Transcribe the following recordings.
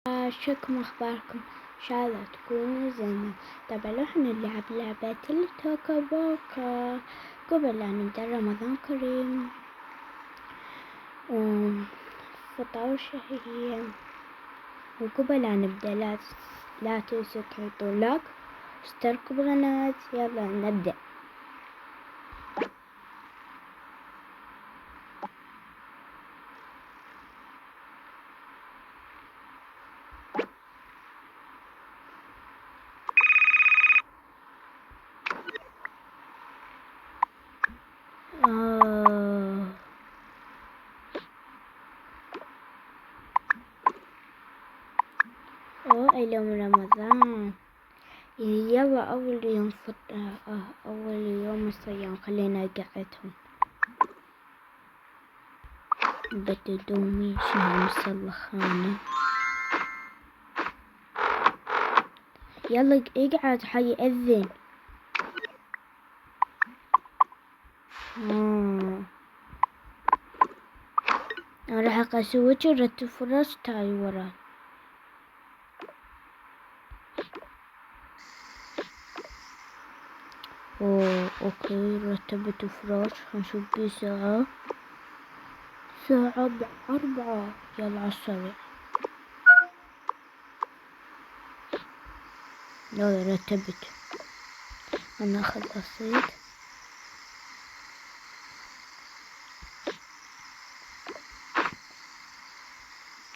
شكم أخباركم؟ إن شاء الله تكونوا زينة. طبعا راح نلعب لعبة التوكا بوكا قبل لا نبدأ. رمضان كريم وفطور شهية، وقبل لا نبدأ لا تنسوا تحطوا لايك واشتركوا بالقناة. يلا نبدأ. اليوم رمضان. يلا أول يوم الصيام خلينا نقعدهم بددومي شمس الخانة. يلا اقعد حي أذن. أنا راح أقاسي وجه رتب فراش تاي وراي. اوكي رتبت فراش. هنشوف بيه ساعة ب4. يلا عالسريع. يلا رتبت. أنا خلصت.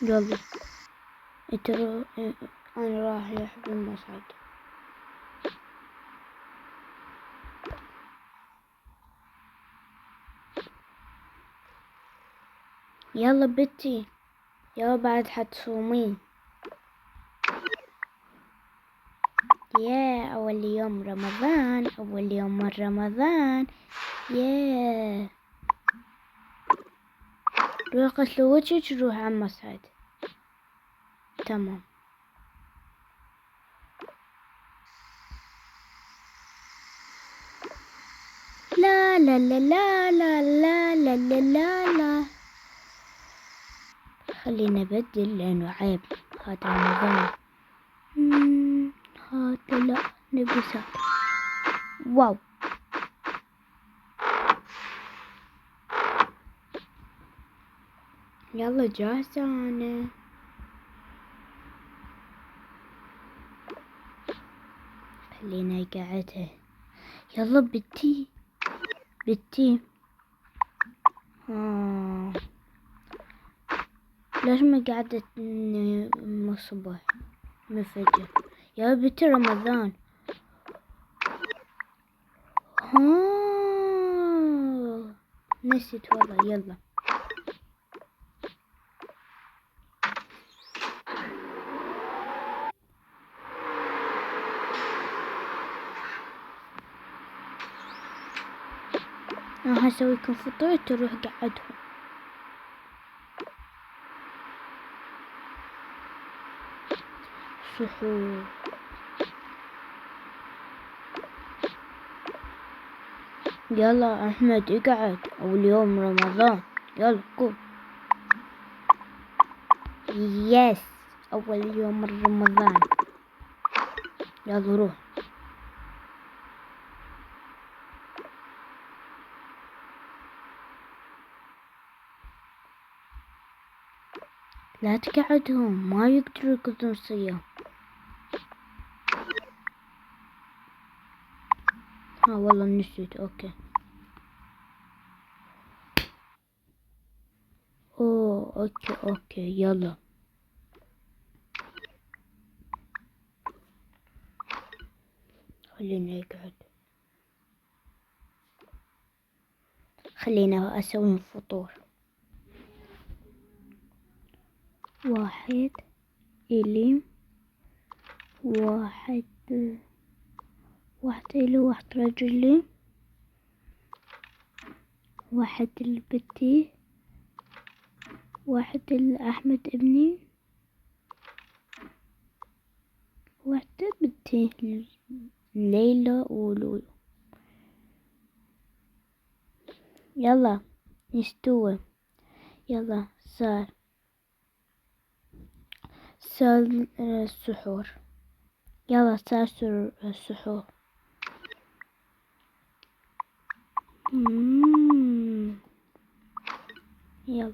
يلا ترى أنا راح يحب المصعد. يلا بنتي، يلا بعد حتصومين. يا أول يوم رمضان، أول يوم من رمضان. يا روح غسل وجهك، روح على المصعد. تمام. لا لا لا لا لا لا لا لا لا لا. خلينا نبدل لأنه عيب. هذا رمضان. هذا لا نلبس هذا. واو. يلا جاهزة أنا. خلينا نقعدها. يلا بنتي بنتي. ليش ما قعدت من الصبح من الفجر؟ يا بنتي رمضان. نسيت والله. يلا راح اسويكم فطور تروح قعدهم. سحور. يلا احمد اقعد، اول يوم رمضان. يلا قوم. يس اول يوم من رمضان. يلا روح. لا تقعدهم، ما يقدروا يقضون صيام. والله نسيت. اوكي. اوكي يلا. خلينا نقعد. خلينا اسوي فطور. 1 إلي 1 إلي 1 رجلي 1 لبنتي 1 لأحمد ابني 1 بنتي ليلى ولولو. يلا نستوي. يلا صار السحور. يلا صار السحور. يلا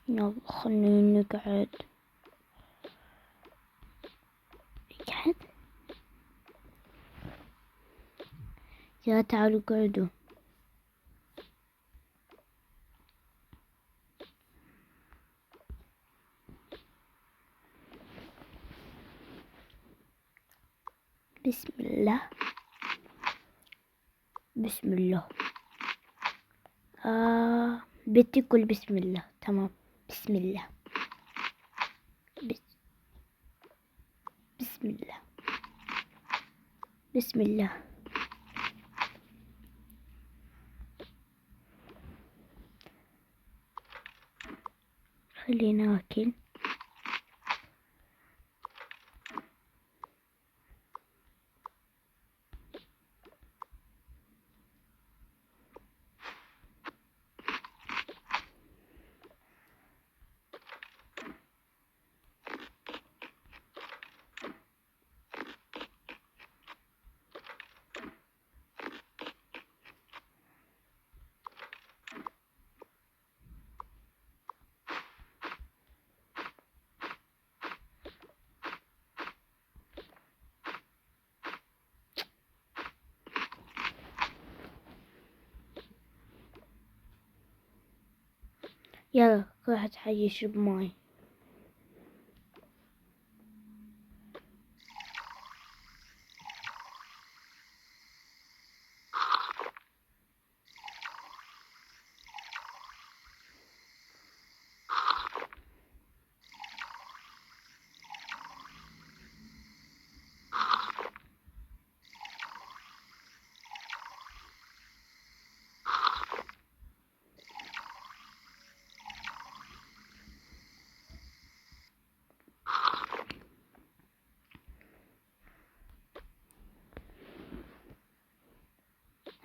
يلا خلينا نقعد. اقعد. يلا تعالوا قعدوا. بسم الله بسم الله. بدي تقول بسم الله. تمام. بسم الله. بسم الله. بسم الله. خلينا ناكل. يلا كل واحد حي يشرب ماي.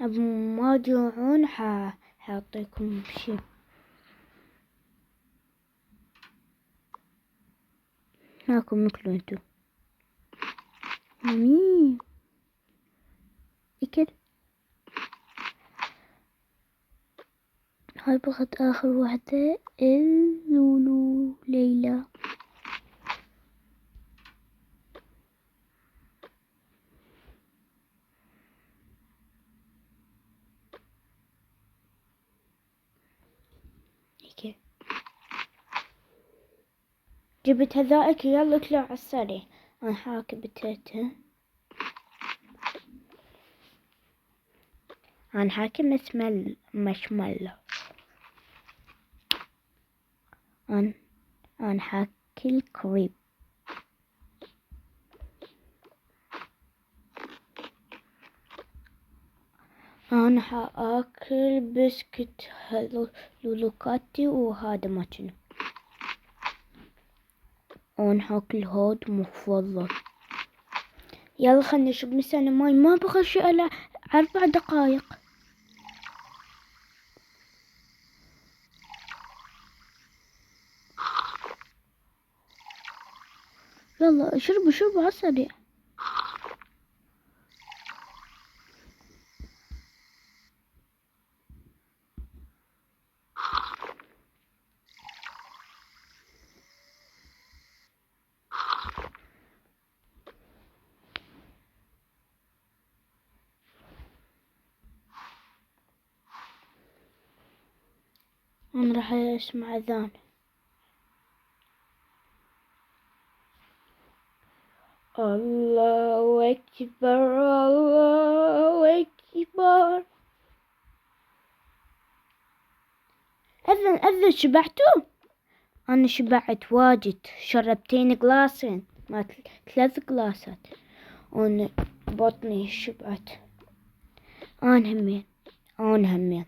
أبو ما تجوعون حاعطيكم شي. هاكم ماكلوا انتو. مين اكل. هاي بغت اخر واحدة اللولو ليلى. اكل. جبت هذائك يلا اكلوا على السريع. انا حاكي بتيتها. انا حاكي مشملة. انا حاكي الكريب. انا حاكل بسكت لولوكاتي وهذا ما شنو. انا حاكل هاد مفضل. يلا خلنا نشرب مثلا ماي. ما بغى شي الا 4 دقايق. يلا شربوا على السريع. انا راح اسمع اذان. الله اكبر الله اكبر. اذن شبعتوا؟ انا شبعت واجد. شربتين قلاصين ما 3 قلاصات. انا بطني شبعت. انا همين.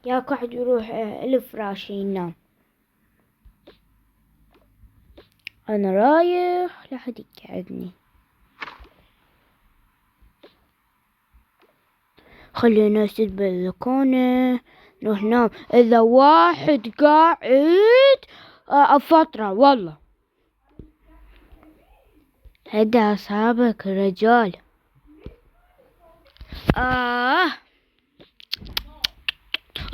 يا قاعد يروح الفراش ينام. انا رايح لحد يقعدني. خلينا نسد بالبلكونة نروح نام. إذا واحد قاعد أفطره والله. هدى أصحابك رجال.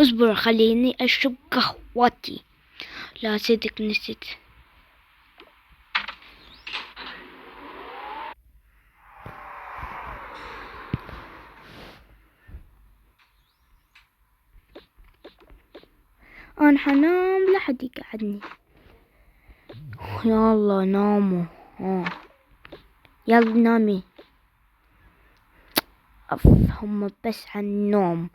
اصبر خليني أشرب قهوتي. لا صدق نسيت. أنا حنام لحد يقعدني. يلا ناموا. يلا نامي. هم بس عن النوم.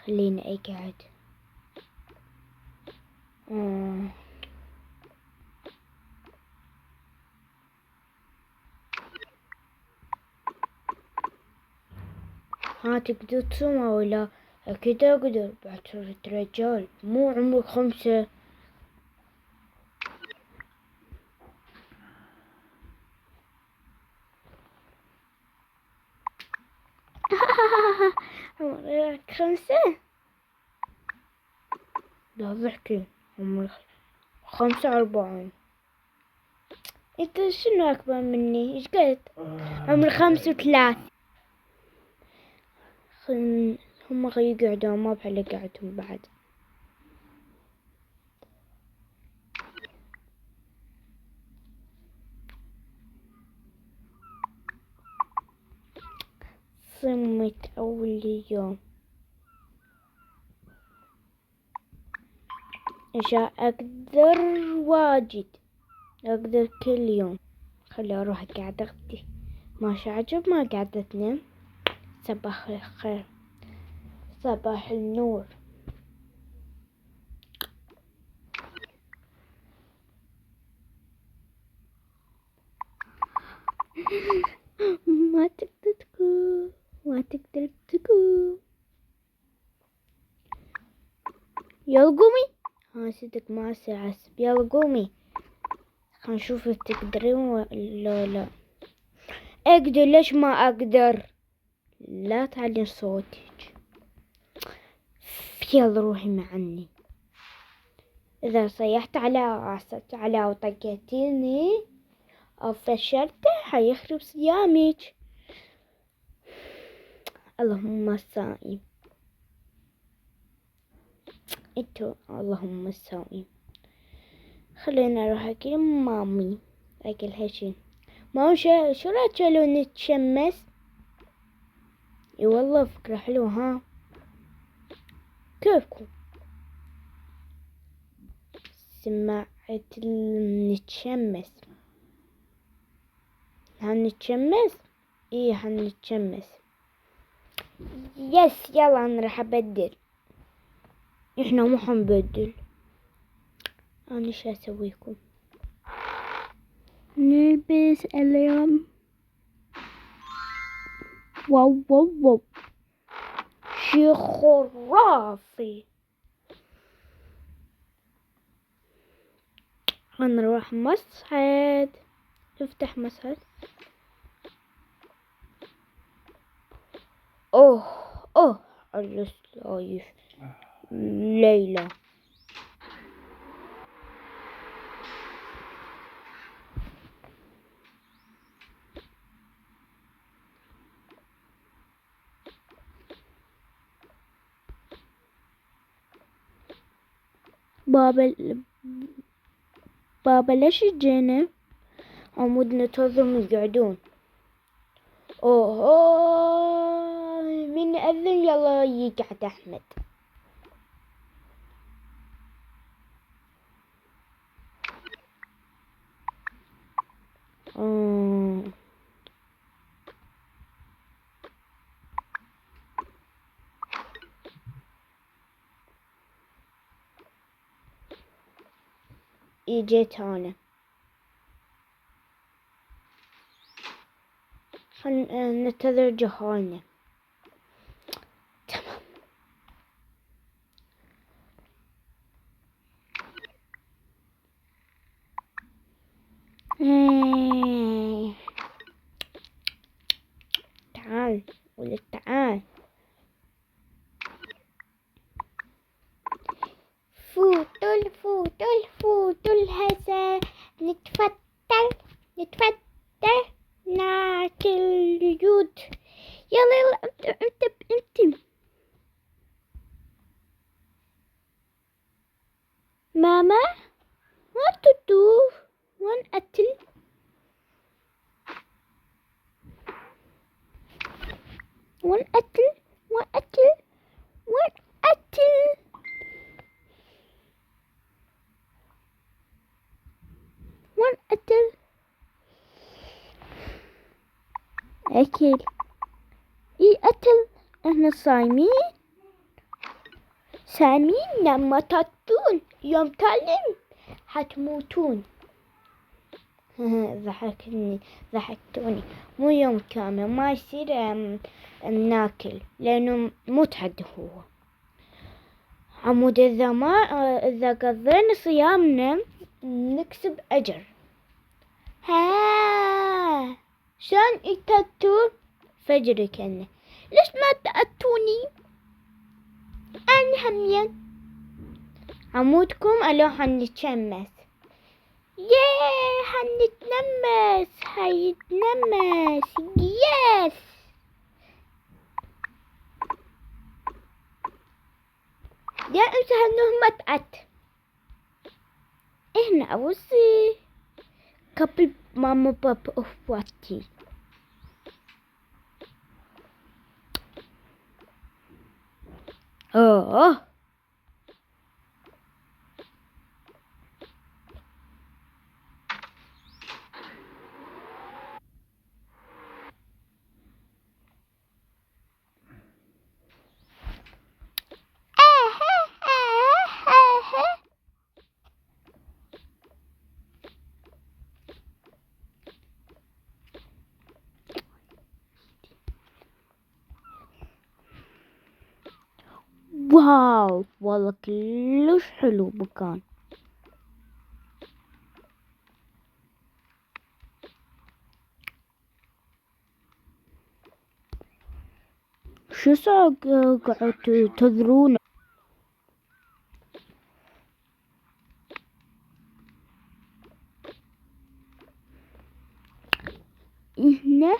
خليني أقعد. ها تقدر تصوم ولا؟ أكيد أقدر. بعد صرت رجال مو عمرك 5. عمرك 5؟ لا ضحكي. عمرك 45. انت شنو أكبر مني؟ ايش قلت؟ عمري 35. هم يقعدون ما بحل قعدهم بعد. صمت أول يوم. عشان أقدر واجد. أقدر كل يوم. خلي أروح أقعد أختي. ماشي عجب ما قاعدة تنام. صباح الخير. صباح النور. ما تقدر تقوم. ما تقدر تقوم. يلا قومي. ها صدق ما أسرع عصب. يلا قومي. خلينا نشوف تقدرين ولا لا. أقدر. ليش ما أقدر؟ لا تعلين صوتك. يلا روحي معني. إذا صيحت على راسك على وطقتيني أو فشلت حيخرب صيامك. اللهم الصائم. انتو اللهم الصائم. خلينا اروح اكل مامي. اكل هشي. ماما شو رايك لو نتشمس؟ اي والله فكرة حلوة. ها كيفكم؟ سمعت نتشمس. هنتشمس. ايه هنتشمس. يس يلا انا راح ابدل. احنا مو حنبدل. انا شو اسويكم؟ نلبس اليوم. واو واو واو. شي خرافي. هنروح مسعد. افتح مسعد. اوه الصايف. ليلى. بابا ليش جينا؟ عمود ننتظرهم يقعدون. اوه من أذن يلا يقعد أحمد. اجيت انا. ننتظر جهالنا. تمام. تعال ولد تعال. فوتل فوتل فوتل هسا نتفتل نتفتل ناكل جود. يلا يلا انت ماما ما تدوف وين أتل. وين أتل وين أتل وين أتل وين أتل. أكل إيه أتل. إحنا صايمين لما تطون يوم تعلم حتموتون. ضحكتوني. مو يوم كامل ما يصير ناكل لأنه متعد هو عمود الزمان. إذا قضينا صيامنا نكسب أجر. ها شان يتأتون فجري كأنه. ليش ما تأتوني أنا همين عمودكم ألو حنتشمس. حنتنمس هيتنمس يس. يا انت هنه متعت. احنا اوصي couple mama papa of party. Oh واو والله كلش حلو مكان. شو ساعة قاعد تنتظرون؟ هنا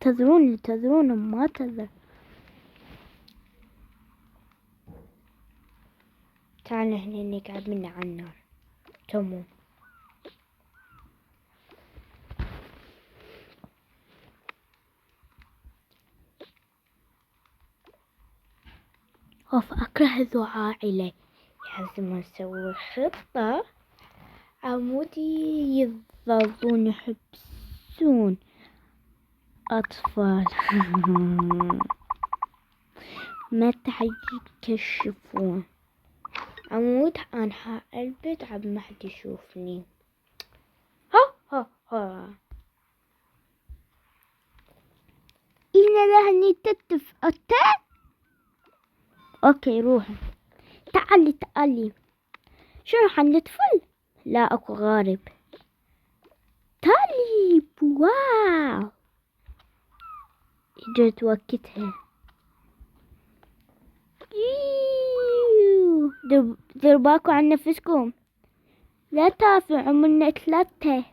تنتظرون ما تنتظر. تعال هنا نقعد منا على النار. تمام. أكره ذو عائلة. لازم نسوي خطة عمودي يظلون يحبسون أطفال. متى حيكشفون عمود أنحاء البيت عب ما حد يشوفني. ها إنا لهني تتف أوكي روحي. تعالي شنو حنطفل؟ لا أكو غارب. تعالي واو جيت وقتها. دير باكو عن نفسكم لا تافوا عملنا 3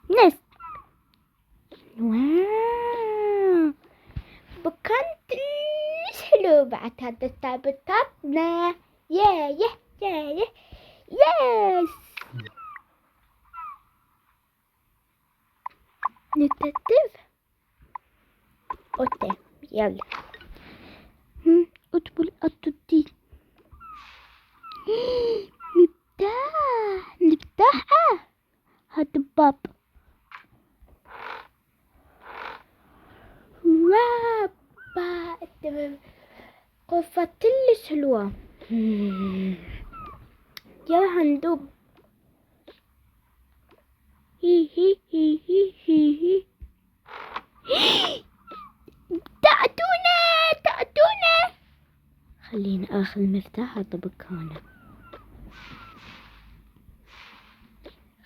نست. واو بكان كلش حلو. بعد هذا تابتنا يا يس نتتف اوتي يلا ادخل التوتي. نفتحها هاد الباب. رابا قفت اللي سلوى. يلا هندوب. هي هي هي هي هي هي. تأتونا تأتونا. خليني اخذ مفتاح اطبقهنا.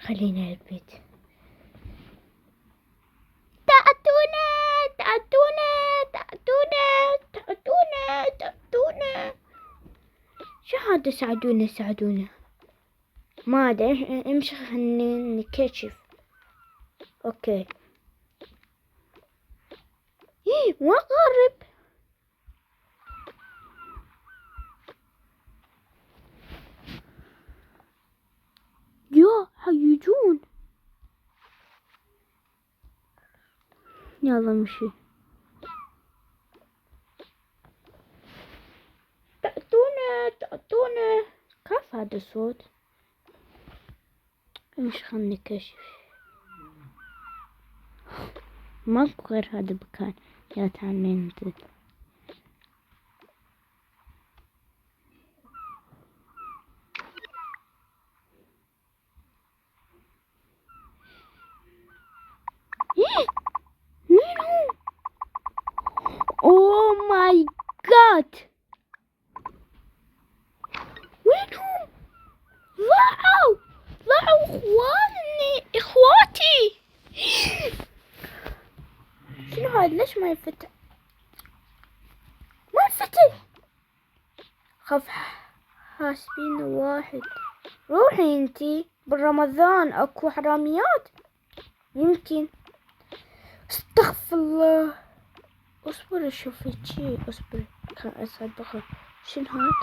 خلينا البيت. تأتونا تأتونا تأتونا تأتونا تأتونا. شو هذا؟ ساعدونا ساعدونا. ما ادري، امشي خلينا نكشف. اوكي. ما قرب. يا حيجون. يلا امشي. تأتونا تأتونا. كيف هذا الصوت؟ امشي خلنا نكشف. ماكو غير هذا المكان. يا تعال ننزل. مين هو؟ اوه ماي جاد. وين هم؟ ضاعوا ضاعوا اخواتي. شنو هذا؟ ليش ما ينفتح؟ ما ينفتح. خف حاسبين واحد. روحي انتي، بالرمضان اكو حراميات يمكن. استغفر الله. اصبر اشوف شي. اصبر اصدقها. شنو هاد؟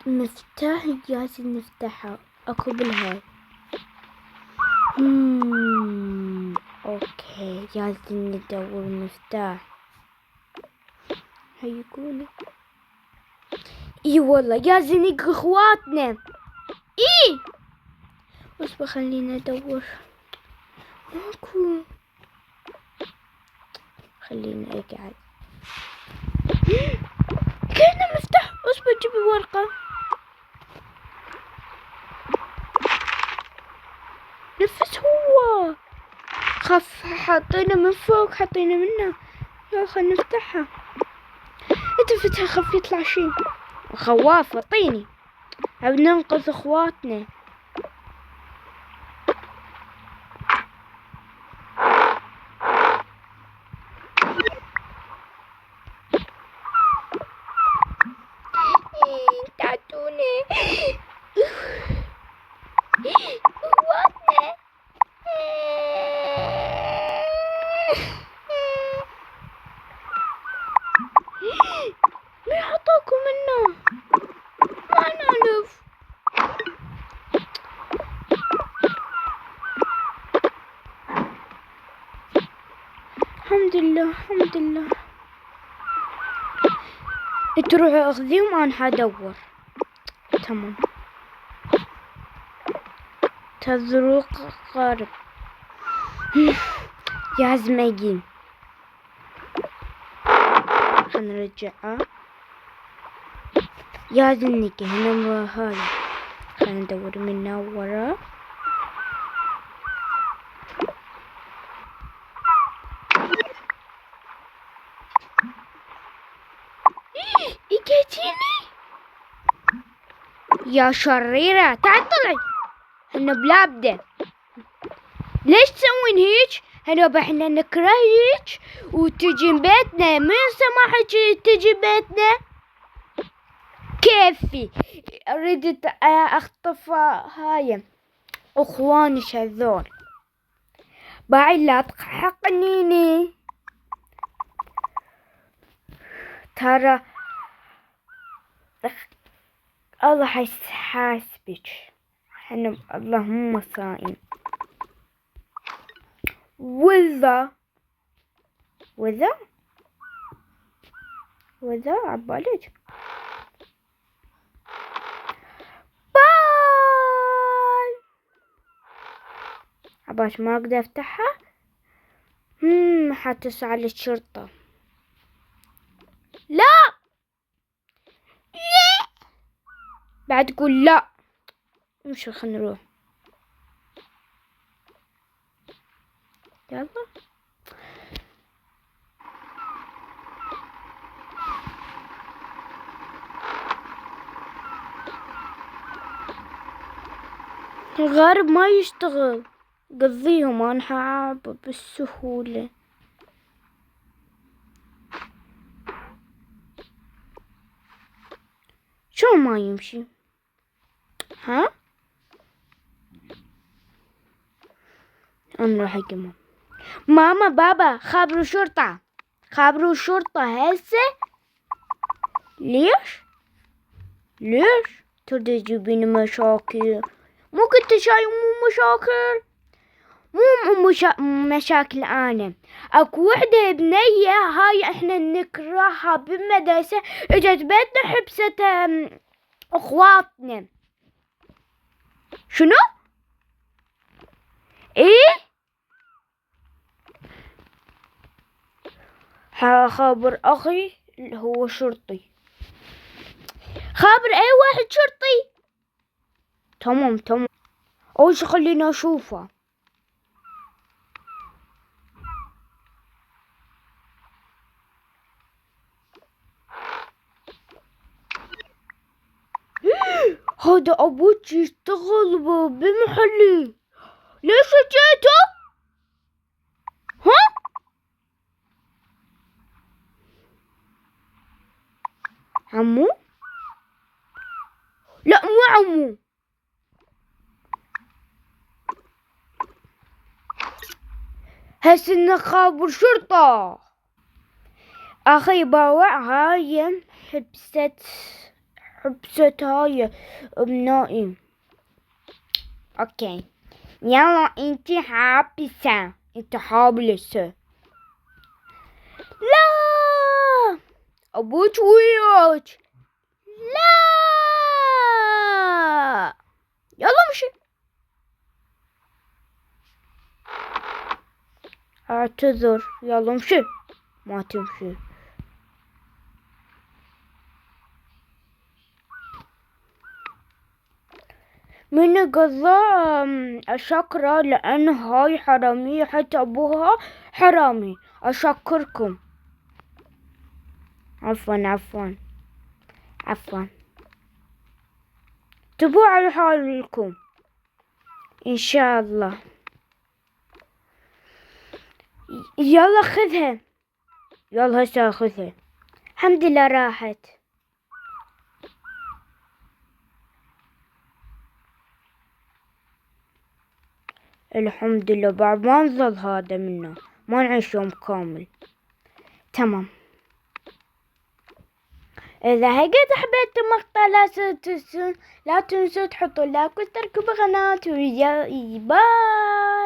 مفتاح لازم نفتحها. اكو بالهاي. اوكي لازم ندور مفتاح. هاي يقولوا اي والله لازم نلقى اخواتنا. اي اصبر خلينا ندور. ماكو. خلينا اقعد. كأنه مفتاح. اصبر جيبي ورقة. نفس هو. خف حاطينه من فوق حاطينه منه. يلا خلينا نفتحها. اتفتح خف يطلع شي. خواف اعطيني. عم ننقذ اخواتنا. تعتوني اخواتنا. مين حطاكم منه؟ ما نعرف. الحمد لله الحمد لله. تروحوا اخذيهم انا حدور. تمام. تزرق قارب. يا زميلين خلنا نرجعها. لازم نجي هنا هاي. خلنا ندور منها ورا. اجيتيني يا شريرة. تعال طلعي. هنا بلابدة. ليش تسوين هيك؟ هنا احنا نكره هيك وتجي بيتنا. من سماحك تجي بيتنا؟ كيفي ردت اخطف هاي اخواني هذول. باعي لا تحقنيني. ترى الله حيحاسبك. احنا اللهم صائم. وذا عبالك. باي. عباش ما اقدر افتحها. حتصل على الشرطة. لا تقول لا. مش خلينا نروح. يلا الغارب ما يشتغل. قضيهم انا حابة بالسهولة. شو ما يمشي؟ ها انا راح اجي. ماما بابا خابروا الشرطة، خابروا الشرطة هسه. ليش تريد تجيبين مشاكل؟ مو كنت شاي مو مشاكل، مو مشاكل. انا اكو وحدة بنية هاي احنا نكرهها بالمدرسة، اجت بيتنا حبست اخواتنا. شنو؟ ايه خابر اخي اللي هو شرطي. خابر اي واحد شرطي. تمام اول شي خليني اشوفه. هذا ابوك يشتغل بمحلي. ليش جيته؟ ها عمو؟ لا مو عمو. هسه انك خابر شرطة. اخي باوع هاي حبست هاي بنائي. اوكي يلا انتي حابسة، انت حابسة. لا ابوك وياك. لا يلا مشي. اعتذر يلا مشي. ما تمشي. من قضاء أشكره لأن هاي حرامية، حتى أبوها حرامي. أشكركم. عفوا تبوا على حالكم إن شاء الله. يلا خذها. يلا هسه خذها. الحمد لله راحت. الحمد لله بعد ما نزل هذا منا، ما نعيش يوم كامل. تمام. إذا هيك حبيت المقطع لا تنسوا تحطوا لايك واشتركوا بقناتي. باي.